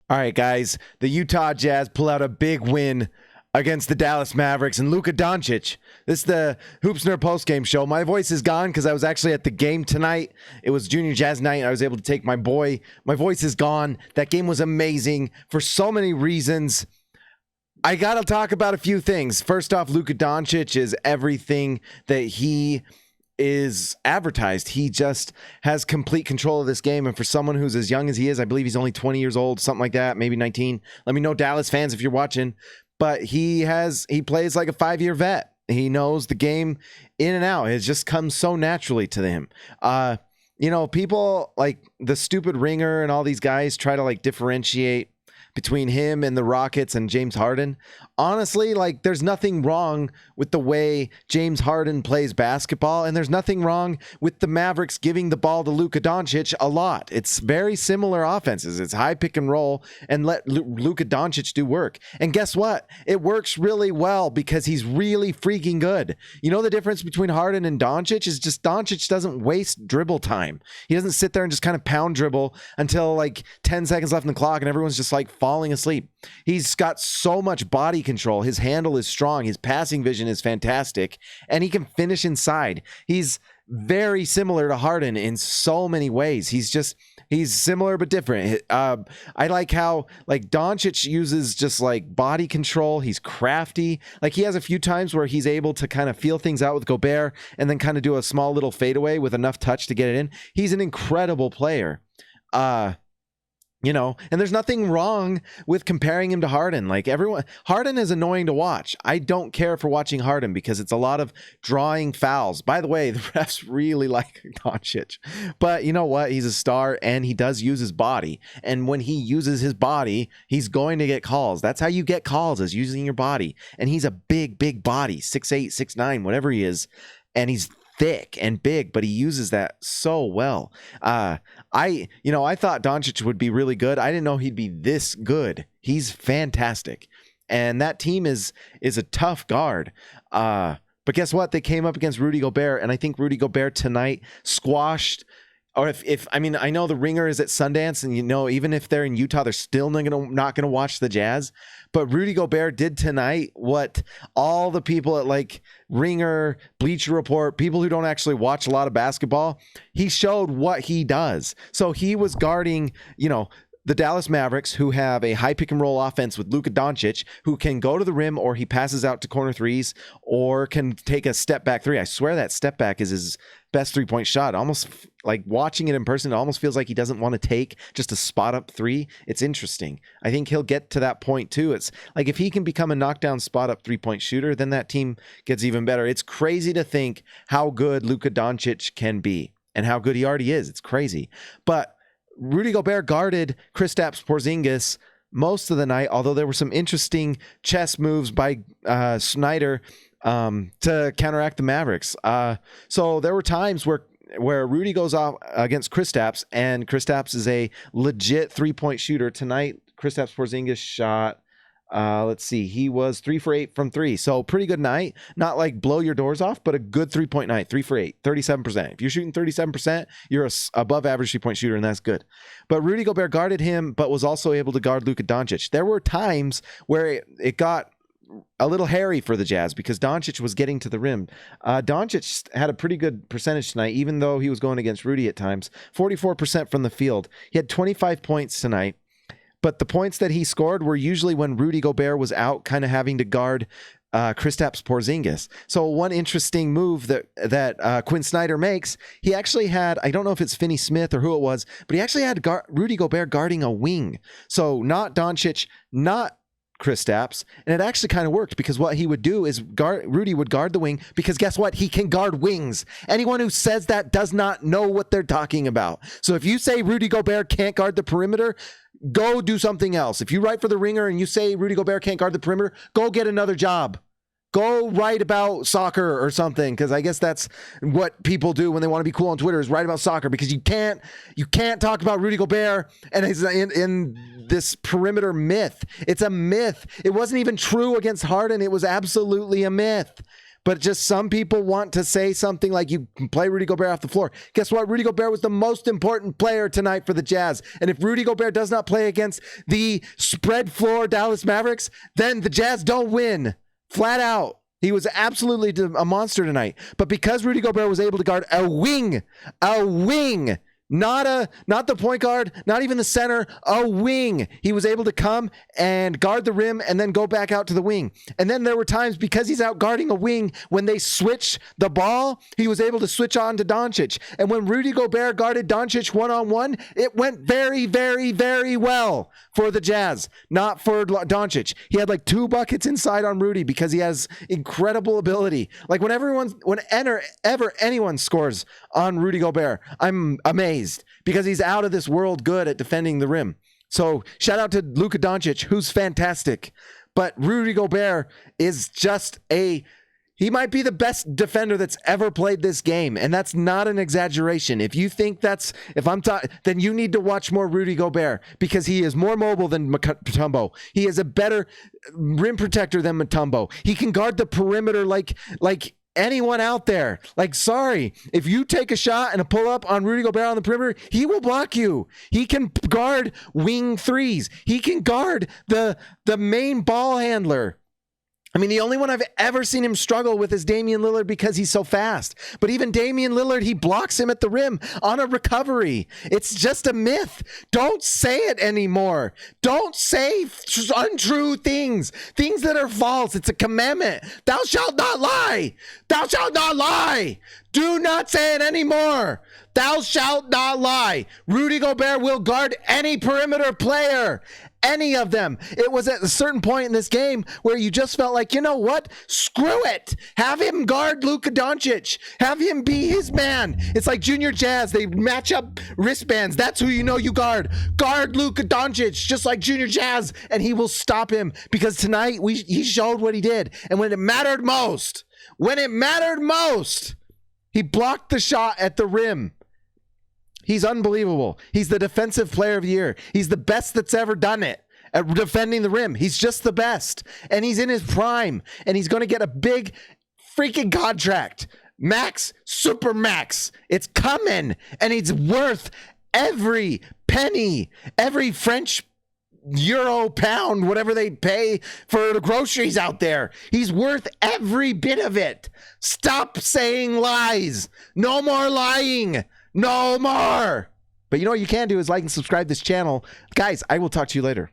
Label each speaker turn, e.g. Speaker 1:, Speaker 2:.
Speaker 1: All right, guys, the Utah Jazz pull out a big win against the Dallas Mavericks and Luka Doncic. This is the Hoops Nerd postgame show. My voice is gone because I was actually at the game tonight. It was Junior Jazz night. I was able to take my boy. My voice is gone. That game was amazing for so many reasons. I got to talk about a few things. First off, Luka Doncic is everything that he is advertised. He just has complete control of this game. And for someone who's as young as he is, I believe he's only 20 years old, something like that, maybe 19. Let me know, Dallas fans, if you're watching. But he plays like a 5-year vet. He knows the game in and out. It just comes so naturally to him. People like the stupid Ringer and all these guys try to like differentiate between him and the Rockets and James Harden. Honestly, like there's nothing wrong with the way James Harden plays basketball, and there's nothing wrong with the Mavericks giving the ball to Luka Doncic a lot. It's very similar offenses. It's high pick and roll and let Luka Doncic do work. And guess what? It works really well because he's really freaking good. You know the difference between Harden and Doncic is just Doncic doesn't waste dribble time. He doesn't sit there and just kind of pound dribble until like 10 seconds left in the clock and everyone's just like falling asleep. He's got so much body control. His handle is strong. His passing vision is fantastic, and he can finish inside. He's very similar to Harden in so many ways. He's similar but different. I like how like Doncic uses just like body control. He's crafty. Like he has a few times where he's able to kind of feel things out with Gobert and then kind of do a small little fadeaway with enough touch to get it in. He's an incredible player. And there's nothing wrong with comparing him to Harden. Like Harden is annoying to watch. I don't care for watching Harden because it's a lot of drawing fouls. By the way, the refs really like Doncic. But you know what? He's a star and he does use his body. And when he uses his body, he's going to get calls. That's how you get calls, is using your body. And he's a big, big body, 6'8", 6'9", whatever he is. And he's thick and big, but he uses that so well. I thought Doncic would be really good. I didn't know he'd be this good. He's fantastic. And that team is a tough guard. But guess what? They came up against Rudy Gobert, and I think Rudy Gobert tonight squashed. Or I know the Ringer is at Sundance, and even if they're in Utah, they're still not gonna watch the Jazz. But Rudy Gobert did tonight what all the people at like Ringer, Bleacher Report, people who don't actually watch a lot of basketball, he showed what he does. So he was guarding, the Dallas Mavericks, who have a high pick and roll offense with Luka Doncic, who can go to the rim or he passes out to corner threes or can take a step back three. I swear that step back is his best 3-point shot. Almost like watching it in person, it almost feels like he doesn't want to take just a spot up three. It's interesting. I think he'll get to that point too. It's like if he can become a knockdown spot up 3-point shooter, then that team gets even better. It's crazy to think how good Luka Doncic can be and how good he already is. It's crazy. But Rudy Gobert guarded Kristaps Porzingis most of the night, although there were some interesting chess moves by Snyder to counteract the Mavericks. So there were times where Rudy goes off against Kristaps, and Kristaps is a legit 3-point shooter. Tonight, Kristaps Porzingis shot, let's see, he was 3 for 8 from 3. So pretty good night. Not like blow your doors off, but a good 3-point night. 3 for 8, 37%. If you're shooting 37%, you're above average 3-point shooter, and that's good. But Rudy Gobert guarded him, but was also able to guard Luka Doncic. There were times where it got a little hairy for the Jazz because Doncic was getting to the rim. Doncic had a pretty good percentage tonight, even though he was going against Rudy at times. 44% from the field. He had 25 points tonight. But the points that he scored were usually when Rudy Gobert was out, kind of having to guard Kristaps Porzingis. So one interesting move that Quinn Snyder makes, he actually had, I don't know if it's Finney Smith or who it was, but he actually had Rudy Gobert guarding a wing. So not Doncic, not Kristaps, and it actually kind of worked because what he would do is Rudy would guard the wing because guess what? He can guard wings. Anyone who says that does not know what they're talking about. So if you say Rudy Gobert can't guard the perimeter, go do something else. If you write for the Ringer and you say Rudy Gobert can't guard the perimeter, go get another job. Go write about soccer or something, because I guess that's what people do when they want to be cool on Twitter, is write about soccer, because you can't talk about Rudy Gobert and he's in this perimeter myth. It's a myth. It wasn't even true against Harden. It was absolutely a myth. But just some people want to say something like you can play Rudy Gobert off the floor. Guess what? Rudy Gobert was the most important player tonight for the Jazz. And if Rudy Gobert does not play against the spread floor Dallas Mavericks, then the Jazz don't win. Flat out. He was absolutely a monster tonight. But because Rudy Gobert was able to guard a wing, not the point guard, not even the center, a wing. He was able to come and guard the rim and then go back out to the wing. And then there were times, because he's out guarding a wing, when they switch the ball, he was able to switch on to Doncic. And when Rudy Gobert guarded Doncic one-on-one, it went very, very, very well for the Jazz, not for Doncic. He had like 2 buckets inside on Rudy because he has incredible ability. Like whenever anyone scores on Rudy Gobert, I'm amazed because he's out of this world good at defending the rim. So shout out to Luka Doncic, who's fantastic. But Rudy Gobert is just he might be the best defender that's ever played this game. And that's not an exaggeration. If you think then you need to watch more Rudy Gobert, because he is more mobile than Mutombo. He is a better rim protector than Mutombo. He can guard the perimeter like anyone out there. Like, sorry, if you take a shot and a pull up on Rudy Gobert on the perimeter, he will block you. He can guard wing threes. He can guard the main ball handler. I mean, the only one I've ever seen him struggle with is Damian Lillard because he's so fast. But even Damian Lillard, he blocks him at the rim on a recovery. It's just a myth. Don't say it anymore. Don't say untrue things that are false. It's a commandment. Thou shalt not lie. Thou shalt not lie. Do not say it anymore. Thou shalt not lie. Rudy Gobert will guard any perimeter player. Any of them. It was at a certain point in this game where you just felt like, you know what? Screw it. Have him guard Luka Doncic. Have him be his man. It's like Junior Jazz. They match up wristbands. That's who you know you guard. Guard Luka Doncic, just like Junior Jazz, and he will stop him, because tonight he showed what he did. And when it mattered most, he blocked the shot at the rim. He's unbelievable. He's the defensive player of the year. He's the best that's ever done it at defending the rim. He's just the best. And he's in his prime. And he's going to get a big freaking contract. Max, super max. It's coming. And he's worth every penny, every French euro, pound, whatever they pay for the groceries out there. He's worth every bit of it. Stop saying lies. No more lying. No more. But you know what you can do is like and subscribe this channel. Guys, I will talk to you later.